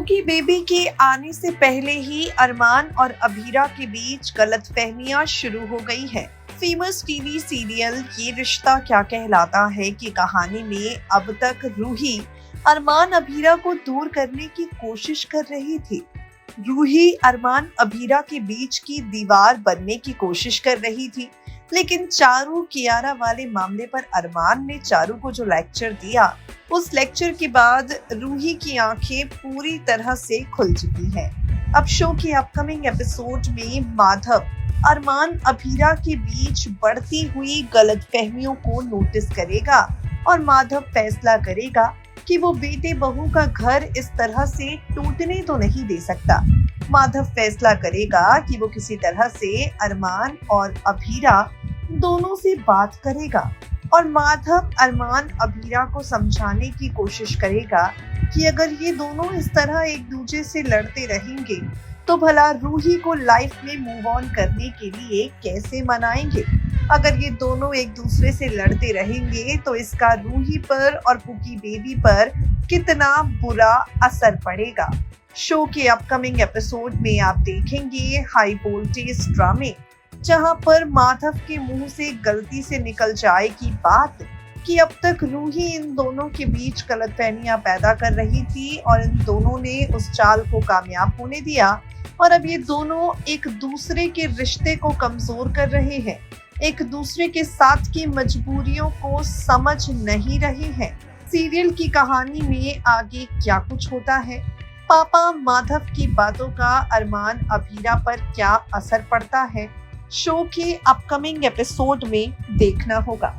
पुकी baby के आने से पहले ही अरमान और अभीरा के बीच गलतफहमियां शुरू हो गई है। फेमस टीवी सीरियल ये रिश्ता क्या कहलाता है की कहानी में अब तक रूही अरमान अभीरा को दूर करने की कोशिश कर रही थी। रूही अरमान अभीरा के बीच की दीवार बनने की कोशिश कर रही थी, लेकिन चारू कियारा वाले मामले पर अरमान ने चारू को जो लेक्चर दिया, उस लेक्चर के बाद रूही की आंखें पूरी तरह से खुल चुकी हैं। अब शो के अपकमिंग एपिसोड में माधव अरमान अभीरा के बीच बढ़ती हुई गलतफहमियों को नोटिस करेगा और माधव फैसला करेगा कि वो बेटे बहू का घर इस तरह से टूटने तो नहीं दे सकता। माधव फैसला करेगा कि वो किसी तरह से अरमान और अभीरा दोनों से बात करेगा और माधव अरमान अभीरा को समझाने की कोशिश करेगा कि अगर ये दोनों इस तरह एक दूसरे से लड़ते रहेंगे तो भला रूही को लाइफ में मूव ऑन करने के लिए कैसे मनाएंगे। अगर ये दोनों एक दूसरे से लड़ते रहेंगे तो इसका रूही पर और पुकी बेबी पर कितना बुरा असर पड़ेगा। शो के अपकमिंग एपिसोड में आप देखेंगे हाई वोल्टेज ड्रामे, जहां पर माधव के मुंह से गलती से निकल जाएगी बात कि अब तक रूही इन दोनों के बीच गलतफहमियां पैदा कर रही थी और इन दोनों ने उस चाल को कामयाब होने दिया और अब ये दोनों एक दूसरे के रिश्ते को कमजोर कर रहे हैं, एक दूसरे के साथ की मजबूरियों को समझ नहीं रहे हैं। सीरियल की कहानी में आगे क्या कुछ होता है, पापा माधव की बातों का अरमान अभीरा पर क्या असर पड़ता है, शो के अपकमिंग एपिसोड में देखना होगा।